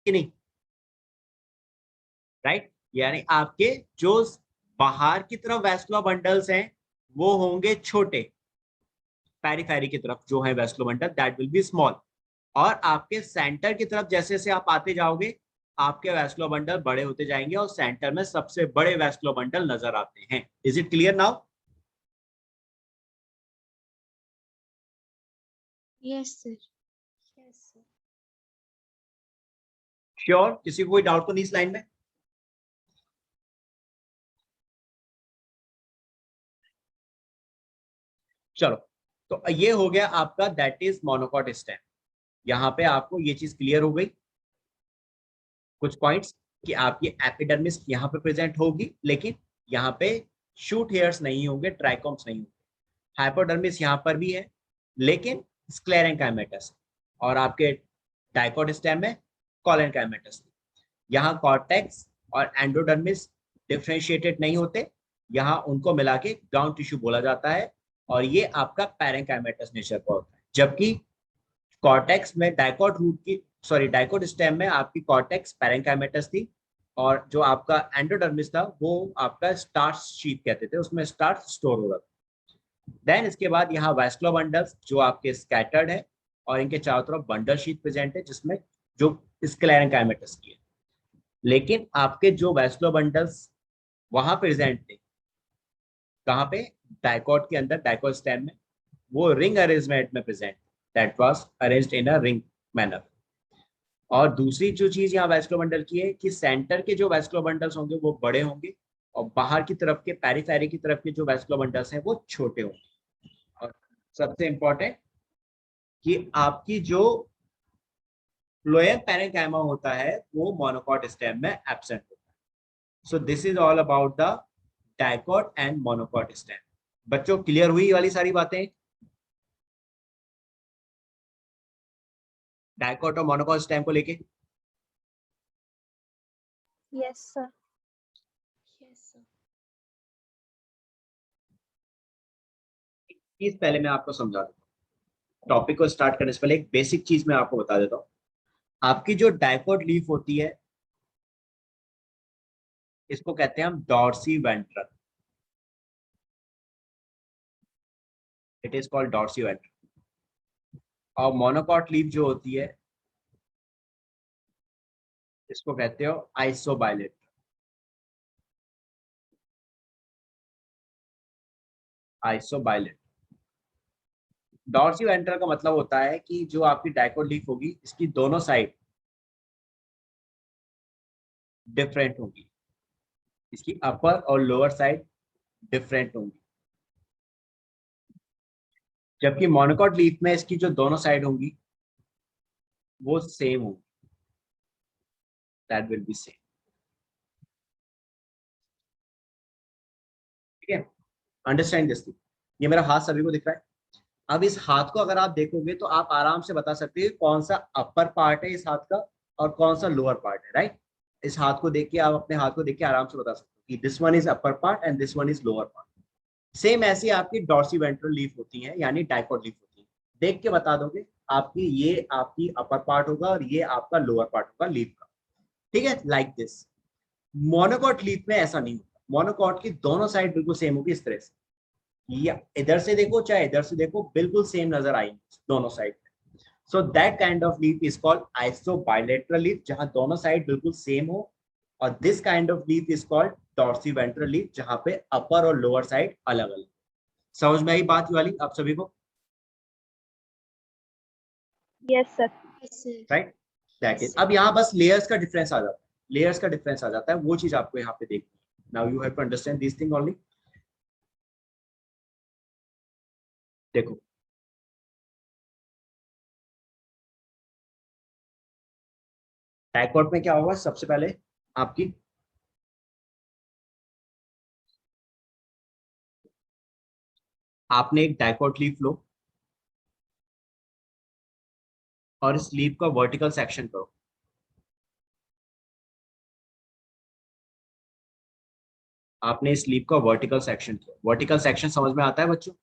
कि नहीं, राइट। यानी आपके जो बाहर की तरफ वैस्कुलर बंडल्स हैं वो होंगे छोटे, पेरिफेरी की तरफ जो है vascular bundle that will be small, और आपके सेंटर की तरफ जैसे जैसे आप आते जाओगे आपके वैस्कुलर बंडल बड़े होते जाएंगे और सेंटर में सबसे बड़े वैस्कुलर बंडल नजर आते हैं। Is it clear now? Yes sir. Yes sir. Sure? किसी को कोई डाउट तो नहीं इस लाइन में? चलो, तो ये हो गया आपका दैट इज मोनोकॉट स्टेम। यहाँ पे आपको ये चीज क्लियर हो गई, कुछ पॉइंट्स, कि आपकी एपिडर्मिस यहाँ पे प्रेजेंट होगी लेकिन यहाँ पे शूट हेयर्स नहीं होंगे, ट्राइकोम्स नहीं होंगे। हाइपोडर्मिस यहाँ पर भी है लेकिन स्क्लेरेंकाइमेटस, और आपके डाइकोट स्टेम में कॉलेनकाइमेटस। यहाँ कॉर्टेक्स और एंडोडर्मिस डिफ्रेंशिएटेड नहीं होते, यहाँ उनको मिला के ग्राउंड टिश्यू बोला जाता है, और ये आपका पैरेंकाइमेटस नेचर का होता है। जबकि कॉर्टेक्स में डाइकोट रूट की, सॉरी डाइकोट स्टेम में आपकी कॉर्टेक्स पैरेंकाइमेटस थी, और जो आपका एंडोडर्मिस था वो आपका स्टार्च शीथ कहते थे, उसमें स्टार्च स्टोर हो रहा था। देन इसके बाद यहाँ वैस्कुलर बंडल्स जो आपके स्कैटर्ड है, और इनके चारों तरफ बंडल शीथ प्रेजेंट है जिसमें जो स्क्लेरेंकाइमेटस की है। लेकिन आपके जो वैस्कुलर बंडल्स वहां प्रेजेंट थे, कहाँ पे? डाइकोट के अंदर, डाइकोट स्टेम में, वो रिंग अरेंजमेंट में present, that was arranged in a ring manner. और दूसरी जो चीज यहाँ वैस्कुलर बंडल की है कि सेंटर के जो वैस्कुलर बंडल्स होंगे वो बड़े होंगे, और बाहर की तरफ के पेरिफेरी की तरफ के जो वैस्कुलर बंडल्स हैं वो छोटे होंगे। और सबसे इंपॉर्टेंट कि आपकी जो लोअर पैरेंकाइमा होता है वो मोनोकॉट स्टेम में एब्सेंट होता है। So this is all about the dicot and monocot stem. बच्चों क्लियर हुई वाली सारी बातें, डाइकोट और मोनोकॉट स्टेम को लेके? Yes sir. Yes sir. चीज पहले मैं आपको समझा देता हूँ, टॉपिक को स्टार्ट करने से पहले एक बेसिक चीज मैं आपको बता देता हूँ। आपकी जो डाइकोट लीफ होती है इसको कहते हैं हम dorsiventral, it is called dorsiventral. और मोनोकॉट लीफ जो होती है इसको कहते हो आइसोबाइलेट, आइसोबाइलेट। डॉर्सी वेंट्रल का मतलब होता है कि जो आपकी डाइकोट लीफ होगी इसकी दोनों साइड डिफरेंट होगी, इसकी अपर और लोअर साइड डिफरेंट होंगी। जबकि मोनोकॉट लीफ में इसकी जो दोनों साइड होंगी वो सेम होंगी, दैट विल बी सेम। ठीक है, अंडरस्टैंड दिस थिंग। ये मेरा हाथ सभी को दिख रहा है। अब इस हाथ को अगर आप देखोगे तो आप आराम से बता सकते हो कौन सा अपर पार्ट है इस हाथ का और कौन सा लोअर पार्ट है, राइट। इस हाथ को देख के आप अपने हाथ को देख के आराम से बता सकते हो कि this one is upper part and this one is lower part. Same ऐसी आपकी डॉर्सी वेंट्रल लीफ होती है, यानी डाइकोट लीफ होती है। देख के बता दोगे आपकी ये आपकी अपर पार्ट होगा और ये आपका लोअर पार्ट होगा लीफ का। ठीक है, लाइक दिस। मोनोकॉट लीफ में ऐसा नहीं होता, मोनोकॉट की दोनों साइड बिल्कुल सेम होगी इस तरह से, या इधर से देखो चाहे इधर से देखो बिल्कुल सेम नजर आएंगे दोनों side. So that kind of leaf is called isobilateral leaf, जहां दोनों साइड बिल्कुल सेम हो। और this kind of leaf is called dorsiventral leaf, जहां पे अपर और लोअर साइड अलग अलग। समझ में आई बात वाली आप सभी को? Yes sir. Right, that is. अब यहाँ बस लेयर्स का डिफरेंस आ जाता है, लेयर्स का डिफरेंस आ जाता है, वो चीज आपको यहाँ पे देखनी है। Now you have to understand this thing only. देखो, डाइकोट में क्या होगा? सबसे पहले आपकी आपने एक डाइकोट लीफ लो और इस लीफ का वर्टिकल सेक्शन करो। आपने इस लीफ का वर्टिकल सेक्शन किया। वर्टिकल सेक्शन समझ में आता है बच्चों?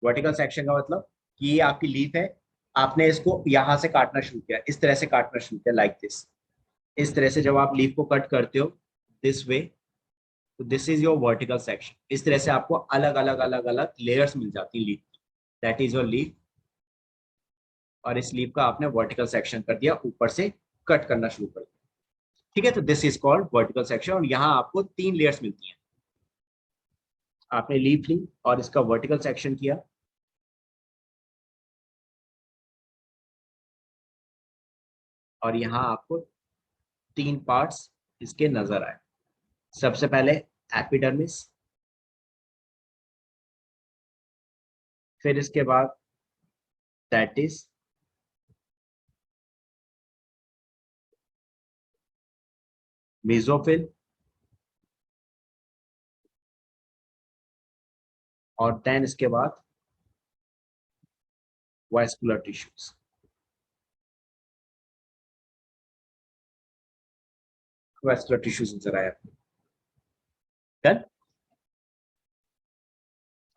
वर्टिकल सेक्शन का मतलब कि ये आपकी लीफ है, आपने इसको यहां से काटना शुरू किया, इस तरह से काटना शुरू किया, लाइक दिस। इस तरह से जब आप लीफ को कट करते हो दिस वे, तो this is your vertical section. इस तरह से आपको अलग अलग अलग अलग लेयर्स मिल जाती है leaf, that is your leaf. और इस लीफ का आपने वर्टिकल सेक्शन कर दिया, ऊपर से कट करना शुरू कर दिया। ठीक है, तो this is called vertical section. और यहाँ आपको 3 लेयर्स मिलती हैं। आपने लीफ ली और इसका वर्टिकल सेक्शन किया, और यहाँ आपको 3 पार्ट्स इसके नजर आए। सबसे पहले एपिडर्मिस, फिर इसके बाद दैट इज मेसोफिल, और देन इसके बाद वास्कुलर टिश्यूज। वास्कुलर टिश्यूज नजर आया। डन।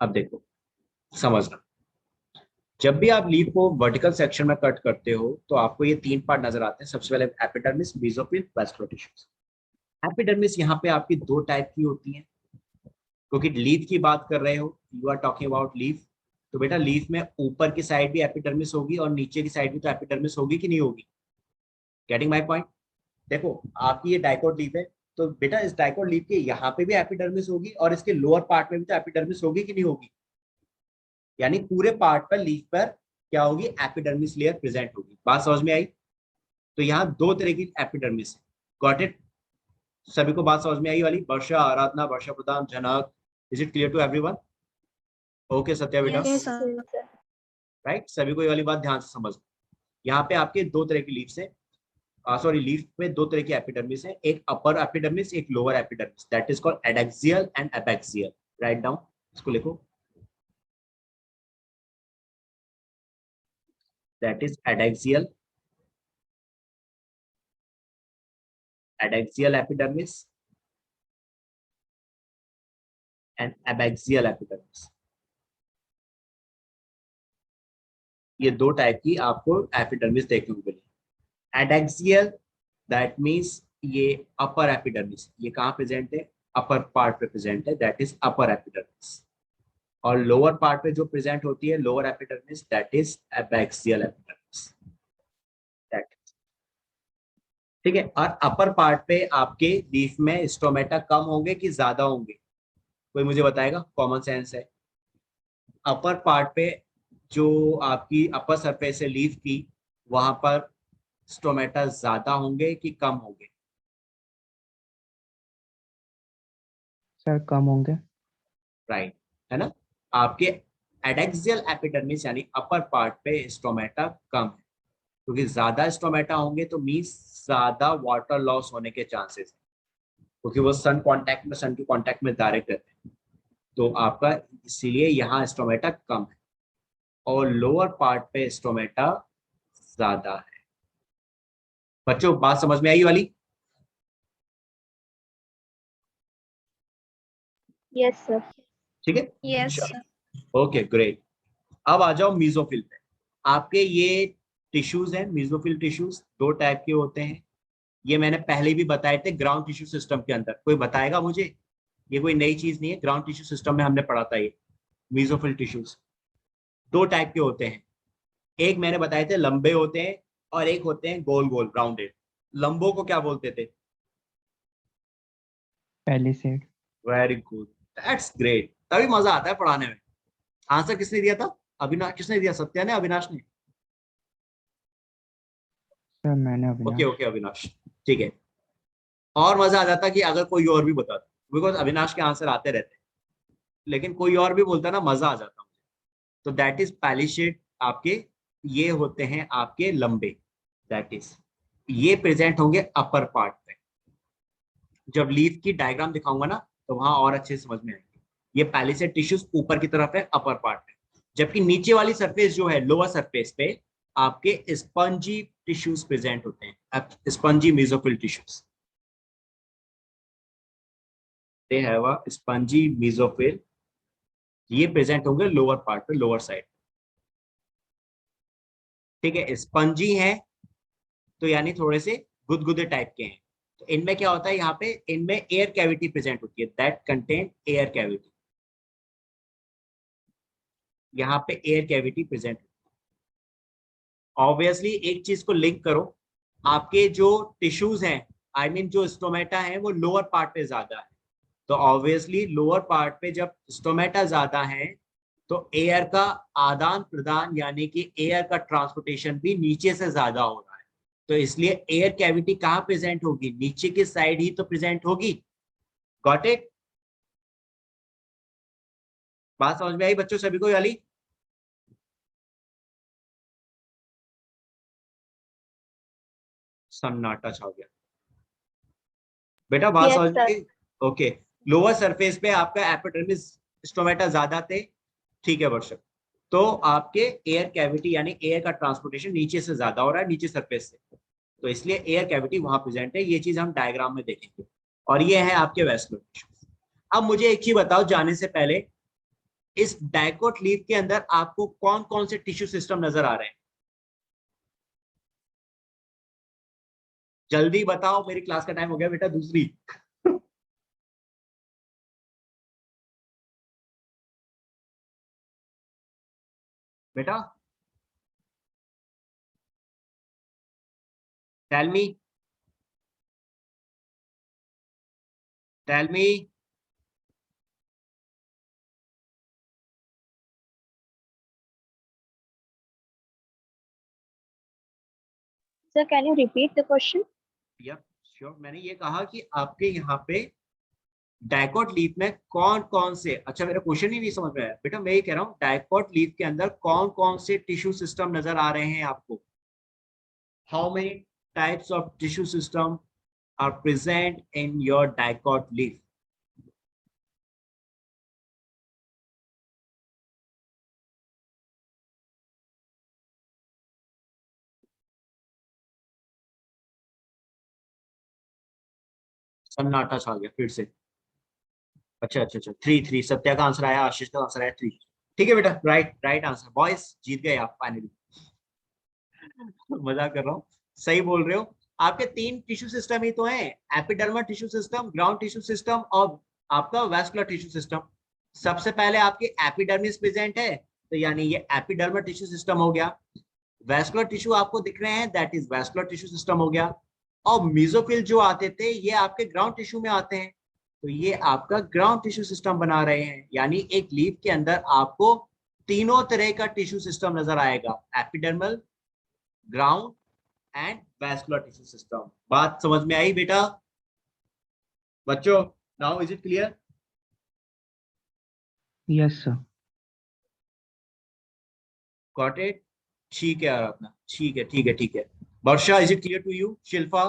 अब देखो, समझना, जब भी आप लीफ को वर्टिकल सेक्शन में कट करते हो तो आपको ये 3 पार्ट नजर आते हैं। सबसे पहले epidermis, mesophyll, vascular tissues. Epidermis यहाँ पे आपकी 2 टाइप की होती हैं, क्योंकि लीफ की बात कर रहे हो, you are talking about leaf. तो बेटा लीफ में ऊपर की साइड भी एपिडर्मिस होगी और नीचे की साइड भी तो एपिडर्मिस होगी कि नहीं होगी? Getting my point? देखो, आपकी ये डाइकोट लीफ है, तो बेटा इस डाइकोट लीफ के यहाँ पे भी एपिडर्मिस होगी और इसके लोअर पार्ट में भी तो एपिडर्मिस होगी कि नहीं होगी? यानी पूरे पार्ट पर, लीफ पर क्या होगी? एपिडर्मिस लेयर प्रेजेंट होगी। बात समझ में आई? तो यहाँ 2 तरह की एपिडर्मिस है। Got it? सभी को बात समझ में आई वाली? Varsha, Aradhana, Varsha Pradhan, Janak, is it clear to everyone? Okay Satya बेटा, Yes, sir. राइट? सभी को ये वाली बात ध्यान से समझ। यहाँ पे आपके 2 तरह की लीव्स है, सॉरी, लीफ में 2 तरह की एपिडर्मिस है, एक अपर एपिडर्मिस, एक lower epidermis, that is called adaxial and abaxial. Write down, इसको लिखो, that is adaxial, adaxial epidermis and abaxial epidermis. ये 2 टाइप की आपको एपिडर्मिस देखने को मिलेगी। एडैक्सियल, दैट मीन्स ये अपर एपिडर्मिस, ये कहाँ प्रेजेंट है? अपर पार्ट पे प्रेजेंट है, दैट इज अपर एपिडर्मिस। और लोअर पार्ट पे जो प्रेजेंट होती है lower epidermis, that is abaxial epidermis. ठीक है। और अपर पार्ट पे आपके लीफ में स्टोमेटा कम होंगे कि ज्यादा होंगे? कोई मुझे बताएगा? कॉमन सेंस है। अपर पार्ट पे जो आपकी अपर सरफेस है लीफ की, वहां पर स्टोमेटा ज्यादा होंगे कि कम होंगे? सर कम होंगे। राइट, है ना? आपके एडेक्सियल एपिडर्मिस यानी अपर पार्ट पे स्टोमेटा कम है, क्योंकि ज्यादा स्टोमेटा होंगे तो मीन्स ज्यादा वाटर लॉस होने के चांसेस है, क्योंकि वो सन के कांटेक्ट में डायरेक्ट रहते हैं। तो आपका इसीलिए यहाँ स्टोमेटा कम है और लोअर पार्ट पे स्टोमेटा ज्यादा है। बच्चों बात समझ में आई वाली? Yes, sir. ठीक है, Yes, चलो, sir. Okay great. अब आ जाओ मीजोफिल पे। आपके ये टिश्यूज हैं, मीजोफिल टिश्यूज 2 टाइप के होते हैं। ये मैंने पहले भी बताए थे ग्राउंड टिश्यू सिस्टम के अंदर। कोई बताएगा मुझे? ये कोई नई चीज नहीं है, ग्राउंड टिश्यू सिस्टम में हमने पढ़ा था ये। मीजोफिल टिश्यूज 2 टाइप के होते हैं। एक मैंने बताए थे लंबे होते हैं, और एक होते हैं गोल गोल राउंडेड। लंबों को क्या बोलते थे? Palisade. Very good, that's great. तभी मजा आता है पढ़ाने में। आंसर किसने दिया था? अविनाश। किसने दिया? सत्या ने, अविनाश ने? सर मैंने ओके अविनाश। ओके अविनाश, ठीक है। और मजा आ जाता कि अगर कोई और भी बताता, बिकॉज अविनाश के आंसर आते रहते हैं, लेकिन कोई और भी बोलता ना, मजा आ जाता मुझे। तो दैट इज पैलिशेड। आपके ये होते हैं आपके लंबे, दैट इज ये प्रेजेंट होंगे अपर पार्ट पे। जब लीफ की डायग्राम दिखाऊंगा ना तो वहां और अच्छे से समझ में आएंगे। ये पैलिसेड टिश्यूज ऊपर की तरफ है, अपर पार्ट पे, जबकि नीचे वाली सरफेस जो है लोअर सरफेस पे आपके स्पंजी टिश्यूज प्रेजेंट होते हैं, spongy mesophyll tissues. They have a spongy mesophyll, ये प्रेजेंट होंगे लोअर पार्ट पे, लोअर साइड। ठीक है, स्पंजी है तो यानी थोड़े से गुदगुदे टाइप के हैं। तो इनमें क्या होता है, यहाँ पे इनमें एयर कैविटी प्रेजेंट होती है, दैट कंटेन एयर कैविटी। यहाँ पे एयर कैविटी प्रेजेंट होती है। ऑब्वियसली एक चीज को लिंक करो, आपके जो टिश्यूज हैं, आई मीन जो स्टोमेटा है, वो लोअर पार्ट पे ज्यादा है। तो ऑब्वियसली लोअर पार्ट पे जब स्टोमेटा ज्यादा है तो एयर का आदान प्रदान यानी कि एयर का ट्रांसपोर्टेशन भी नीचे से ज्यादा हो रहा है। तो इसलिए एयर कैविटी कहाँ प्रेजेंट होगी, नीचे की साइड ही तो प्रेजेंट होगी। Got it? बात समझ में आई बच्चों सभी को वाली? सन्नाटा छा गया बेटा, बात Yes, समझ में sir. आई? ओके, लोअर सरफेस पे आपका एपिडर्मिस स्टोमेटा ज्यादा थे, ठीक है वर्षक। तो आपके एयर कैविटी यानी एयर का ट्रांसपोर्टेशन नीचे से ज्यादा हो रहा है, नीचे सरफेस से, तो इसलिए एयर कैविटी वहां प्रेजेंट है। ये चीज हम डायग्राम में देखेंगे। और ये है आपके वैस्कुलर टिश्यूज। अब मुझे एक चीज बताओ जाने से पहले, इस डाइकोट लीफ के अंदर आपको कौन कौन से टिश्यू सिस्टम नजर आ रहे हैं? जल्दी बताओ, मेरी क्लास का टाइम हो गया बेटा, दूसरी। बेटा tell me, tell me. Sir, can you repeat the question? Yup sure, मैंने ये कहा कि आपके यहाँ पे डाइकोट लीफ में कौन कौन से, अच्छा मेरा क्वेश्चन ही नहीं समझ में आया बेटा, मैं ये कह रहा हूँ डाइकोट लीफ के अंदर कौन कौन से टिश्यू सिस्टम नजर आ रहे हैं आपको? How many types of tissue system are present in your dicot leaf? सन्नाटा छा गया फिर से। अच्छा अच्छा अच्छा, 3 सत्या का आंसर आया, आशीष का आंसर आया 3। ठीक है बेटा, राइट राइट आंसर, बॉयज जीत गए आप फाइनली। मजाक कर रहा हूँ, सही बोल रहे हो। आपके 3 टिश्यू सिस्टम ही तो हैं, epidermal tissue system, ground tissue system और आपका वैस्कुलर टिश्यू सिस्टम। सबसे पहले आपकी एपिडर्मिस प्रेजेंट है, तो यानी ये एपिडर्मल टिश्यू सिस्टम हो गया। वैस्कुलर टिश्यू आपको दिख रहे हैं, that is vascular tissue system हो गया। और मेसोफिल जो आते थे ये आपके ग्राउंड टिश्यू में आते हैं, तो ये आपका ग्राउंड टिश्यू सिस्टम बना रहे हैं। यानी एक लीफ के अंदर आपको तीनों तरह का टिश्यू सिस्टम नजर आएगा, epidermal, ground and vascular tissue system. बात समझ में आई बेटा बच्चों? Now is it clear? Yes sir. Got it? ठीक है आराधना, ठीक है ठीक है ठीक है। Varsha, is it clear to you? Shilpa,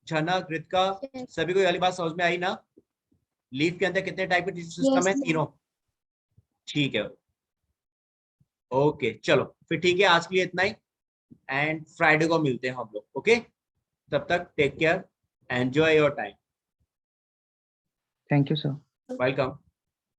Jhanak, Kritika, Yes. सभी को ये वाली बात समझ में आई ना? लीफ के अंदर कितने टाइप के टिश्यू सिस्टम Yes, है? sir. तीनों। ठीक है, ओके चलो फिर, ठीक है आज के लिए इतना ही, एंड फ्राइडे को मिलते हैं हम लोग। ओके, तब तक take care, enjoy your time. Thank you sir. Welcome.